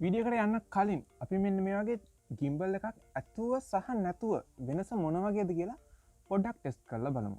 Video එකට යන්න කලින් අපි මෙන්න මේ වගේ gimbal එකක් ඇතුව සහ නැතුව වෙනස මොන වගේද කියලා පොඩ්ඩක් ටෙස්ට් කරලා බලමු.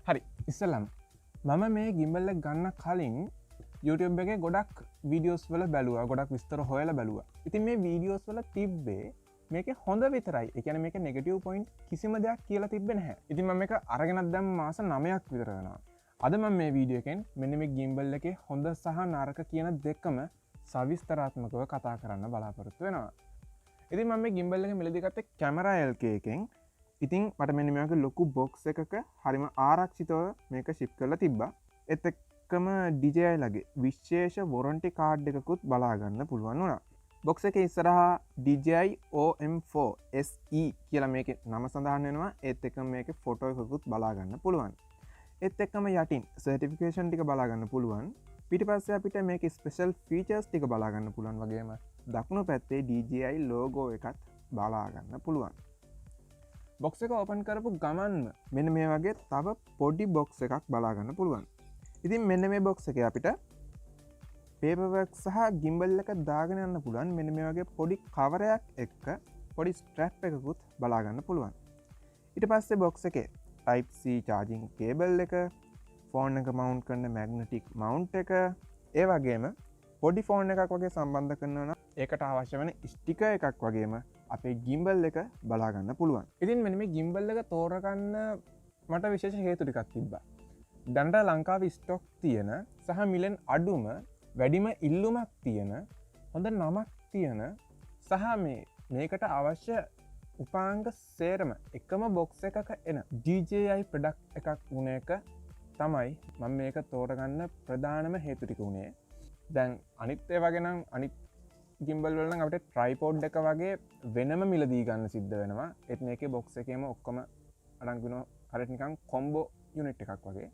හරි ඉස්සලම් මම මේ ගිම්බල් එක ගන්න කලින් YouTube එකේ ගොඩක් වීඩියෝස් වල බැලුවා ගොඩක් විස්තර හොයලා බැලුවා. ඉතින් මේ වීඩියෝස් වල තිබ්බේ මේකේ හොඳ විතරයි. ඒ කියන්නේ මේකේ නෙගටිව් පොයින්ට් කිසිම දෙයක් කියලා තිබ්බේ නැහැ. ඉතින් මම මේක අරගෙනත් දැන් මාස 9ක් විතර වෙනවා. අද මම මේ වීඩියෝ එකෙන් මෙන්න මේ ගිම්බල් එකේ හොඳ සහ නරක කියන දෙකම සවිස්තරාත්මකව කතා කරන්න බලාපොරොත්තු වෙනවා. ඉතින් මම මේ ගිම්බල් එක මිලදී ගත්තේ කැමරා LK එකෙන්. ඉතින් මට මෙන්න මේ වගේ ලොකු බොක්ස් එකක හරිම ආරක්ෂිතව මේක ෂිප් කරලා තිබ්බා. ඒත් එක්කම DJI ලගේ විශේෂ වොරන්ටි කාඩ් එකකුත් බලා ගන්න පුළුවන් වුණා. බොක්ස් එකේ ඉස්සරහා DJI OM4 SE කියලා මේකේ නම සඳහන් වෙනවා. ඒත් එක්කම මේකේ ෆොටෝ එකකුත් බලා ගන්න පුළුවන්. ඒත් එක්කම යටින් සර්ටිෆිකේෂන් ටික බලා ගන්න පුළුවන්. පිටිපස්සේ අපිට මේකේ ස්පෙෂල් ෆීචර්ස් ටික බලා ගන්න පුළුවන් වගේම දකුණු පැත්තේ DJI ලෝගෝ එකත් බලා ගන්න පුළුවන්. බොක්ස් එක ඕපන් කරපු ගමන්ම මෙන්න මේ වගේ තව පොඩි බොක්ස් එකක් බලාගන්න පුළුවන්. ඉතින් මෙන්න මේ බොක්ස් එකේ අපිට පේපර්වර්ක් සහ ගිම්බල් එක දාගෙන යන්න පුළුවන්. මෙන්න මේ වගේ පොඩි කවරයක් එක්ක පොඩි ස්ට්‍රැප් එකකුත් බලාගන්න පුළුවන්. ඊට පස්සේ බොක්ස් එකේ Type C charging cable එක, ෆෝන් එක මවුන්ට් කරන magnetic mount එක, ඒ වගේම පොඩි ෆෝන් එකක් වගේ සම්බන්ධ කරනවා නම් ඒකට අවශ්‍ය වෙන ස්ටිකර් එකක් වගේම අපේ ගිම්බල් එක බලාගන්න පුළුවන්. ඉතින් මෙන්න මේ ගිම්බල් එක තෝරගන්න මට විශේෂ හේතු ටිකක් තිබ්බා. දැනට ලංකාවේ ස්ටොක් තියෙන සහ මිලෙන් අඩුම වැඩිම ඉල්ලුමක් තියෙන හොඳ නමක් තියෙන සහ මේකට අවශ්‍ය උපාංග සේරම එකම බොක්ස් එකක එන DJI ප්‍රොඩක්ට් එකක් වුණ එක තමයි මම මේක තෝරගන්න ප්‍රධානම හේතු ටික උනේ. දැන් අනිත් ඒ වගේ නම් අනිත් ගිම්බල් වල නම් අපිට ට්‍රයිපෝඩ් එක වගේ වෙනම මිලදී ගන්න සිද්ධ වෙනවා. ඒත් මේකේ බොක්ස් එකේම ඔක්කොම අඩංගු වෙනවා. හරියට නිකන් කොම්බෝ යුනිට් එකක් වගේ.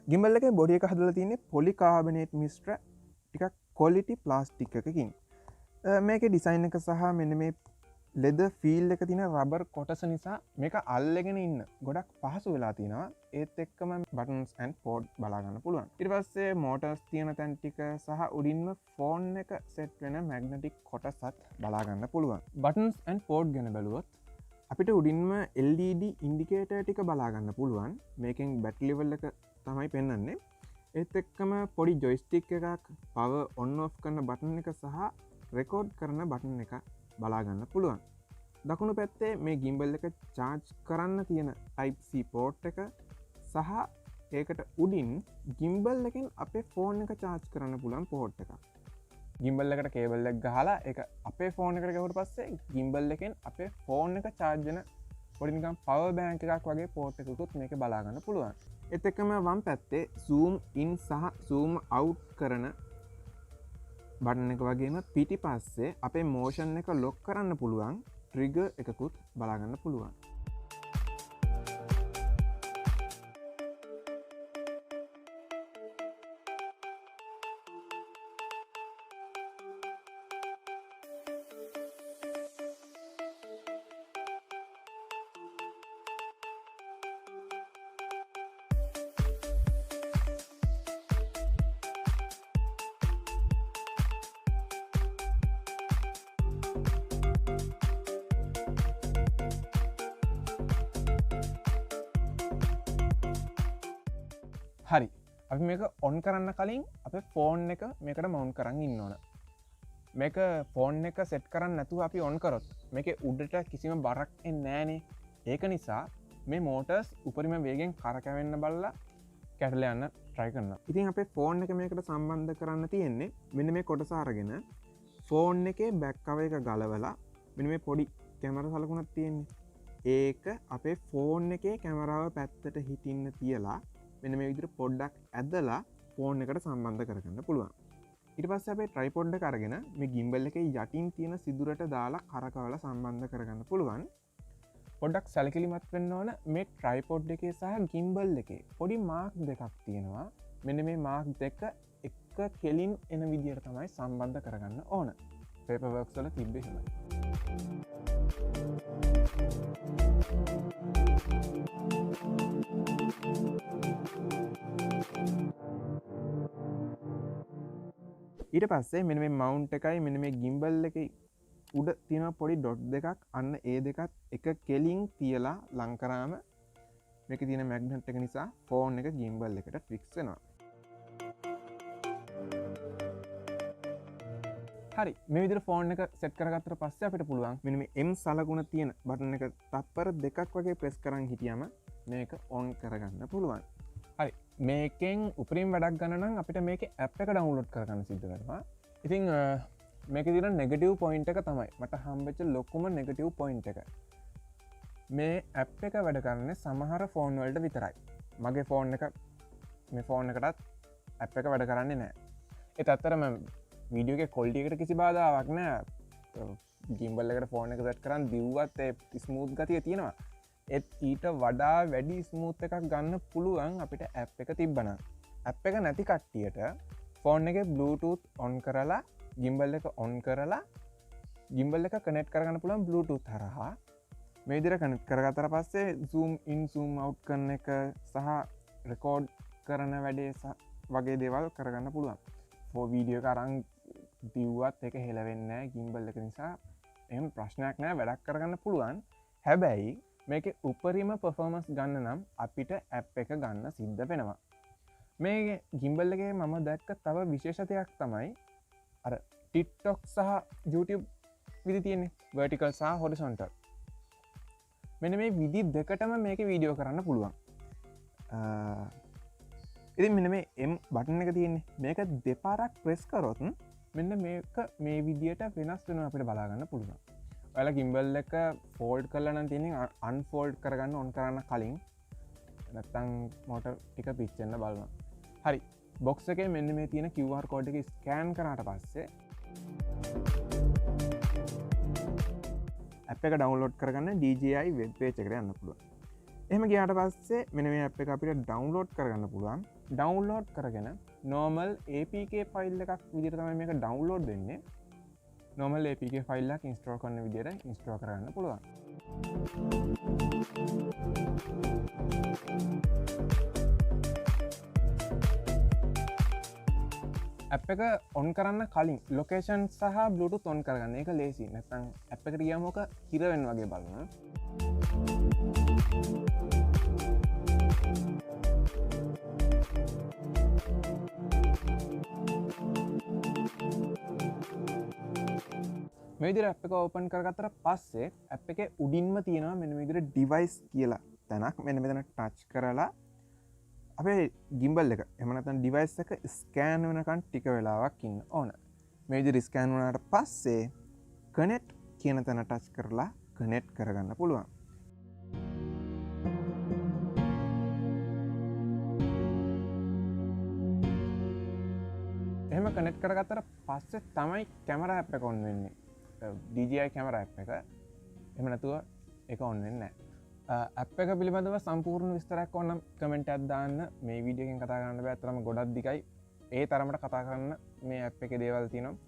ගිම්බල් එකේ බොඩි එක හදලා තියෙන්නේ පොලි කාබනේට් මිශ්‍ර ටිකක් ක්වොලිටි ප්ලාස්ටික් එකකින්. මේකේ ඩිසයින් එක සහ මෙන්න මේ ලෙදර් ෆීල් එක තියෙන රබර් කොටස නිසා මේක අල්ලගෙන ඉන්න ගොඩක් පහසු වෙලා තියෙනවා. ඒත් එක්කම බටන්ස් ඇන්ඩ් පෝඩ් බලා ගන්න පුළුවන්. ඊට පස්සේ මෝටර්ස් තියෙන තැන් ටික සහ උඩින්ම ෆෝන් එක සෙට් වෙන මැග්නටික් කොටසත් බලා ගන්න පුළුවන්. බටන්ස් ඇන්ඩ් පෝඩ් ගැන බැලුවොත් අපිට උඩින්ම LED ඉන්ඩිකේටර් ටික බලා ගන්න පුළුවන්. මේකෙන් බැටරි ලෙවල් එක තමයි පෙන්වන්නේ. ඒත් එක්කම පොඩි ජොයිස්ටික් එකක්, පවර් ඔන් ඔෆ් කරන බටන් එක සහ රෙකෝඩ් කරන බටන් එක බලා ගන්න පුළුවන්. දකුණු පැත්තේ මේ ගිම්බල් එක චාර්ජ් කරන්න තියෙන Type C පෝට් එක සහ ඒකට උඩින් ගිම්බල් එකෙන් අපේ ෆෝන් එක චාර්ජ් කරන්න පුළුවන් පෝට් එකක්. ගිම්බල් එකට කේබල් එක ගහලා ඒක අපේ ෆෝන් එකට ගහුවට පස්සේ ගිම්බල් එකෙන් අපේ ෆෝන් එක චාර්ජ් වෙන පොඩි නිකන් පවර් බෑන්ක් එකක් වගේ පෝට් එකකුත් මේකේ බලා ගන්න පුළුවන්. ඒත් එක්කම වම් පැත්තේ zoom in සහ zoom out කරන බටන් එක වගේම පිටිපස්සේ අපේ මෝෂන් එක ලොක් කරන්න පුළුවන් ට්‍රිගර් එකකුත් බලා ගන්න පුළුවන්. හරි අපි මේක ඔන් කරන්න කලින් අපේ ෆෝන් එක මේකට මවුන්ට් කරන් ඉන්න ඕන. මේක ෆෝන් එක සෙට් කරන්න නැතුව අපි ඔන් කරොත් මේකේ උඩට කිසිම බරක් එන්නේ නැහනේ. ඒක නිසා මේ මෝටර්ස් උපරිම වේගෙන් කරකැවෙන්න බලලා කැඩලා යන්න try කරනවා. ඉතින් අපේ ෆෝන් එක මේකට සම්බන්ධ කරන්න තියෙන්නේ මෙන්න මේ කොටස අරගෙන ෆෝන් එකේ බෑක් කවර් එක ගලවලා මෙන්න මේ පොඩි කැමරා සලකුණක් තියෙන්නේ. ඒක අපේ ෆෝන් එකේ කැමරාව පැත්තට හිටින්න තියලා මෙන්න මේ විදිහට පොඩ්ඩක් ඇදලා ෆෝන් එකට සම්බන්ධ කරගන්න පුළුවන්. ඊට පස්සේ අපේ ට්‍රයිපොඩ් එක අරගෙන මේ ගිම්බල් එකේ යටින් තියෙන සිදුරට දාලා කරකවලා සම්බන්ධ කරගන්න පුළුවන්. පොඩ්ඩක් සැලකිලිමත් වෙන්න ඕන මේ ට්‍රයිපොඩ් එකේ සහ ගිම්බල් එකේ පොඩි මාක් දෙකක් තියෙනවා. මෙන්න මේ මාක් දෙක එක කෙලින් එන විදිහට තමයි සම්බන්ධ කරගන්න ඕන. පේපර් වර්ක්ස් වල තිබ්බේ එහෙමයි. ඊට පස්සේ මෙන්න මේ මවුන්ට් එකයි මෙන්න මේ ගිම්බල් එකේ උඩ තියෙන පොඩි ඩොට් දෙකක් අන්න ඒ දෙකත් එක කෙලින් තියලා ලං කරාම මේකේ තියෙන මැග්නට් එක නිසා ෆෝන් එක ගිම්බල් එකට ෆික්ස් වෙනවා. හරි මේ විදිහට ෆෝන් එක සෙට් කරගත්තට පස්සේ අපිට පුළුවන් මෙන්න මේ M සලකුණ තියෙන බටන් එක තප්පර දෙකක් වගේ ප්‍රෙස් කරන් හිටියම මේක ඔන් කරගන්න පුළුවන්. හරි මේකෙන් උපරිම වැඩක් ගන්න නම් අපිට මේකේ ඇප් එක ඩවුන්ලෝඩ් කරගන්න සිද්ධ වෙනවා. ඉතින් මේකේ තියෙන නෙගටිව් පොයින්ට් එක තමයි මට හම්බෙච්ච ලොකුම නෙගටිව් පොයින්ට් එක. මේ ඇප් එක වැඩ කරන්නේ සමහර ෆෝන් වලට විතරයි. මගේ ෆෝන් එක මේ ෆෝන් එකටත් ඇප් එක වැඩ කරන්නේ නැහැ. ඒත් අතරම වීඩියෝ එකේ ක්වොලිටි එකට කිසි බාධාවක් නැහැ. ගිම්බල් එකට ෆෝන් එක සෙට් කරන් දිව්වත් ඒ ස්මූත් ගතිය තියෙනවා. ඒත් ඊට වඩා වැඩි ස්මූත් එකක් ගන්න පුළුවන් අපිට ඇප් එක තිබ්බනම්. ඇප් එක නැති කට්ටියට ෆෝන් එකේ Bluetooth on කරලා ගිම්බල් එක on කරලා ගිම්බල් එක කනෙක්ට් කරගන්න පුළුවන් Bluetooth හරහා. මේ විදිහට කනෙක්ට් කරගත්තට පස්සේ zoom in zoom out කරන එක සහ රෙකෝඩ් කරන වැඩේ වගේ දේවල් කරගන්න පුළුවන්. ෆෝ වීඩියෝ එක අරන් දිව්වත් ඒක හෙලවෙන්නේ නැහැ ගිම්බල් එක නිසා. එහෙම ප්‍රශ්නයක් නැහැ වැඩක් කරගන්න පුළුවන්. හැබැයි මේකේ උපරිම performance ගන්න නම් අපිට ඇප් එක ගන්න සිද්ධ වෙනවා. මේ ගිම්බල් එකේ මම දැක්ක තව විශේෂතයක් තමයි අර TikTok සහ YouTube විදි තියෙන්නේ vertical සහ horizontal. මෙන්න මේ විදි දෙකටම මේකේ වීඩියෝ කරන්න පුළුවන්. ඉතින් මෙන්න මේ M බටන් එක තියෙන්නේ මේක දෙපාරක් ප්‍රෙස් කරොත් මෙන්න මේක මේ විදියට වෙනස් වෙනවා අපිට බලා ගන්න පුළුවන්. ඔයාලා ගිම්බල් එක ෆෝල්ඩ් කරලා නම් තියෙන්නේ අන්ෆෝල්ඩ් කරගන්න ඔන් කරන්න කලින් නැත්තම් මොටර් ටික පිච්චෙන්න බලන්න. හරි බොක්ස් එකේ මෙන්න මේ තියෙන QR කෝඩ් එක ස්කෑන් කරාට පස්සේ ඇප් එක ඩවුන්ලෝඩ් කරගන්න DJI වෙබ් පේජ් එකට යන්න පුළුවන්. එහෙම ගියාට පස්සේ මෙන්න මේ ඇප් එක අපිට ඩවුන්ලෝඩ් කරගන්න පුළුවන්. ඩවුන්ලෝඩ් කරගෙන normal APK ෆයිල් එකක් විදිහට තමයි මේක ඩවුන්ලෝඩ් වෙන්නේ. normal APK ෆයිල් එකක් ඉන්ස්ටෝල් කරන විදිහට ඉන්ස්ටෝල් කරගන්න පුළුවන්. ඇප් එක ඔන් කරන්න කලින් ලොකේෂන් සහ Bluetooth ඔන් කරගන්න. ඒක ලේසි. නැත්නම් ඇප් එකට ගියාම ඔක හිර වෙන වගේ බලන්න. මේ විදිහට ඇප් එක ඕපන් කරගත්තට පස්සේ ඇප් එකේ උඩින්ම තියෙනවා මෙන්න මේ විදිහට ඩිවයිස් කියලා තැනක්. මෙන්න මෙතන ටච් කරලා අපේ ගිම්බල් එක එහෙම නැත්නම් ඩිවයිස් එක ස්කෑන් වෙනකන් ටික වෙලාවක් ඉන්න ඕන. මේ විදිහට ස්කෑන් වුණාට පස්සේ කනෙක්ට් කියන තැන ටච් කරලා කනෙක්ට් කරගන්න පුළුවන්. එහෙම කනෙක්ට් කරගත්තට පස්සේ තමයි කැමරා ඇප් එක ඔන් වෙන්නේ. DJI කැමරා ඇප් එක. එහෙම නැතුව ඒක ඔන් වෙන්නේ නැහැ. ඇප් එක පිළිබඳව සම්පූර්ණ විස්තරයක් ඕන නම් කමෙන්ට් එකක් දාන්න. මේ වීඩියෝ එකෙන් කතා කරන්න බෑ. තරම ගොඩක් දිගයි. ඒ තරමට කතා කරන්න මේ ඇප් එකේ දේවල් තියෙනවා.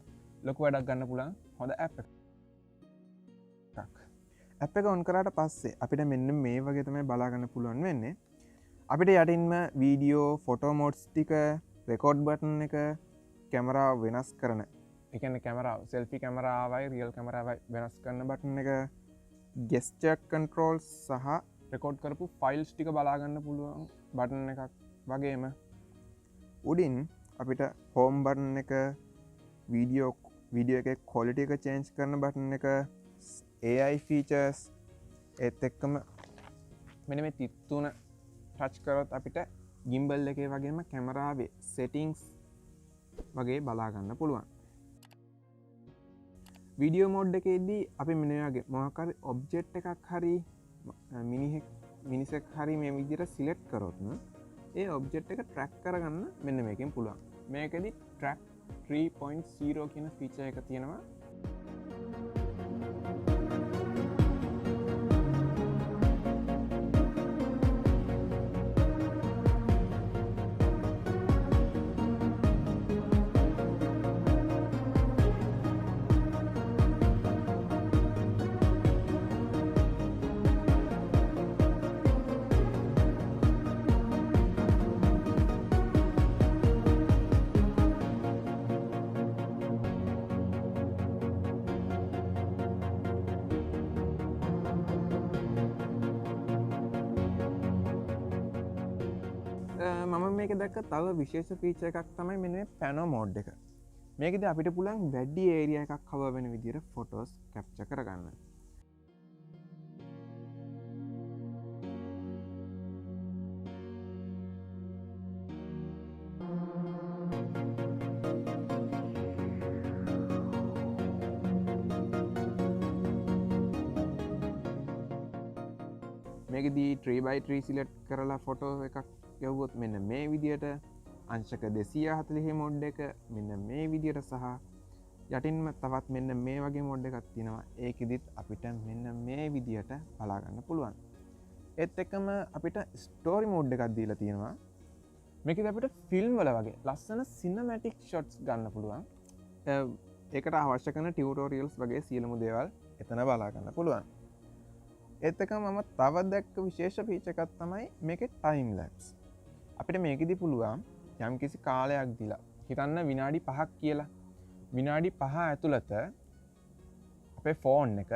ලොකු වැඩක් ගන්න පුළුවන් හොඳ ඇප් එකක්. ඇප් එක ඔන් කරාට පස්සේ අපිට මෙන්න මේ වගේ තමයි බලා ගන්න පුළුවන් වෙන්නේ. අපිට යටින්ම වීඩියෝ ෆොටෝ මෝඩ්ස් ටික රෙකෝඩ් බටන් එක කැමරාව වෙනස් කරන ඒ කියන්නේ කැමරාව සෙල්ෆි කැමරාවයි රියල් කැමරාවයි වෙනස් කරන බටන් එක ගෙස්චර් කන්ට්‍රෝල් සහ රෙකෝඩ් කරපු ෆයිල්ස් ටික බලා ගන්න පුළුවන් බටන් එකක් වගේම උඩින් අපිට හෝම් බටන් එක වීඩියෝ එකේ ක්වොලිටි එක චේන්ජ් කරන බටන් එක AI ෆීචර්ස් ඒත් එක්කම මෙන්න මේ තිත්තුන ටච් කරොත් අපිට ගිම්බල් එකේ වගේම කැමරාවේ සෙටින්ග්ස් වගේ බලා ගන්න පුළුවන්. වීඩියෝ මෝඩ් එකේදී අපි මෙන්න වගේ මොකක් හරි ඔබ්ජෙක්ට් එකක් හරි මිනිසෙක් හරි මේ විදිහට සිලෙක්ට් කරොත් ඒ ඔබ්ජෙක්ට් එක ට්‍රැක් කරගන්න මෙන්න මේකෙන් පුළුවන්. මේකෙදි ට්‍රැක් 3.0 කියන ෆීචර් එක තියෙනවා. මම මේක දැක්ක තව විශේෂ ෆීචර් එකක් තමයි මෙන්න මේ පැනෝ මෝඩ් එක. මේකෙදි අපිට පුළුවන් වැඩි ඒරියා එකක් කවර් වෙන විදිහට ෆොටෝස් කැප්චර් කරගන්න. මේකෙදි 3x3 සිලෙක්ට් කරලා ෆොටෝ එකක් ගැව්වොත් මෙන්න මේ විදියට අංශක 240 මොඩ් එක මෙන්න මේ විදියට සහ යටින්ම තවත් මෙන්න මේ වගේ මොඩ් එකක් තියෙනවා. ඒකෙදිත් අපිට මෙන්න මේ විදියට බලා ගන්න පුළුවන්. ඒත් එක්කම අපිට ස්ටෝරි මෝඩ් එකක් දීලා තියෙනවා. මේකෙදි අපිට ෆිල්ම් වල වගේ ලස්සන සිනමැටික් ෂොට්ස් ගන්න පුළුවන්. ඒකට අවශ්‍ය කරන ටියුටෝරියල්ස් වගේ සියලුම දේවල් එතන බලා ගන්න පුළුවන්. ඒත් එක්කම මම තව දැක්ක විශේෂ ෆීචර් එකක් තමයි මේකේ ටයිම් ලැප්ස්. අපිට මේකෙදි පුළුවන් යම් කිසි කාලයක් දීලා හිතන්න විනාඩි 5ක් කියලා විනාඩි 5 ඇතුළත අපේ ෆෝන් එක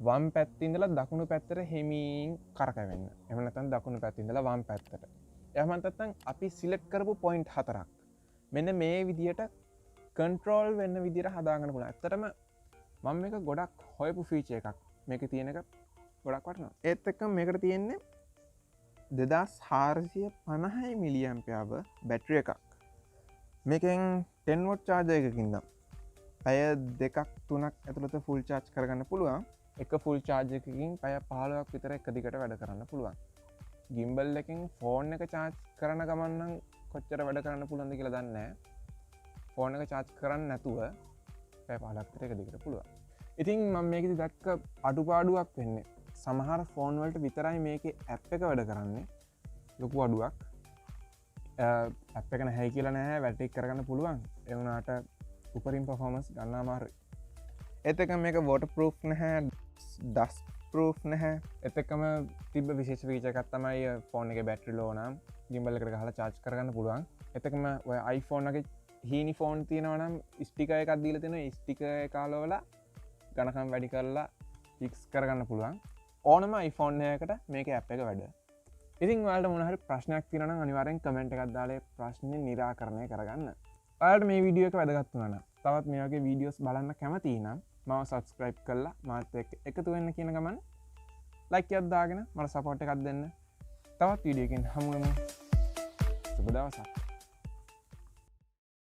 වම් පැත්තේ ඉඳලා දකුණු පැත්තට හිමින් කරකවෙන්න. එහෙම නැත්නම් දකුණු පැත්තේ ඉඳලා වම් පැත්තට. එහෙම නැත්නම් අපි සිලෙක්ට් කරපු පොයින්ට් 4ක් මෙන්න මේ විදියට කන්ට්‍රෝල් වෙන්න විදියට හදාගන්න පුළුවන්. ඇත්තටම මම මේක ගොඩක් හොයපු ෆීචර් එකක්. මේකේ තියෙන එක ගොඩක් වටිනවා. ඒත් එක්කම මේකට තියෙන්නේ 2450 මිලියම්පියර් බැටරි එකක්. මේකෙන් 10 වොට් charger එකකින් නම් පැය 2ක් 3ක් ඇතුළත ෆුල් charge කරගන්න පුළුවන්. එක ෆුල් charge එකකින් පැය 15ක් විතර එක දිගට වැඩ කරන්න පුළුවන්. gimbal එකෙන් ෆෝන් එක charge කරන ගමන් නම් කොච්චර වැඩ කරන්න පුළුවන්ද කියලා දන්නේ නැහැ. ෆෝන් එක charge කරන්නේ නැතුව පැය 15ක් විතර එක දිගට පුළුවන්. ඉතින් මම මේකෙදි දැක්ක අඩුපාඩුවක් වෙන්නේ සමහර ෆෝන් වලට විතරයි මේකේ ඇප් එක වැඩ කරන්නේ. ලොකු අඩුවක්. ඇප් එක නැහැ කියලා නැහැ, වැටි කරගන්න පුළුවන්. ඒ වුණාට උපරිම performance ගන්න අමාරුයි. ඒත් එක්කම මේක waterproof නැහැ, dust proof නැහැ. ඒත් එක්කම තිබ්බ විශේෂ ෆීචර් එකක් තමයි ෆෝන් එකේ බැටරි ලෝ නම් gimbal එකට ගහලා charge කරගන්න පුළුවන්. ඒත් එක්කම ඔය iPhone එකේ හීනි ෆෝන් තියෙනවා නම් ස්ටිකර් එකක් දීලා තියෙනවා. ස්ටිකර් එක අලවලා ගණකම් වැඩි කරලා fix කරගන්න පුළුවන්. ඕනම iPhone එකකට මේක ඇප් එක වැඩ. ඉතින් ඔයාලට මොන හරි ප්‍රශ්නයක් තියෙනවා නම් අනිවාර්යෙන් කමෙන්ට් එකක් දාලා ඒ ප්‍රශ්නේ निराකරණය කරගන්න. ඔයාලට මේ වීඩියෝ එක වැදගත් වුණා නම් තවත් මේ වගේ වීඩියෝස් බලන්න කැමති නම් මාව subscribe කරලා මාත් එක්ක එකතු වෙන්න කියන ගමන් like එකක් දාගෙන මට support එකක් දෙන්න. තවත් වීඩියෝ එකකින් හමු වෙමු. සුබ දවසක්.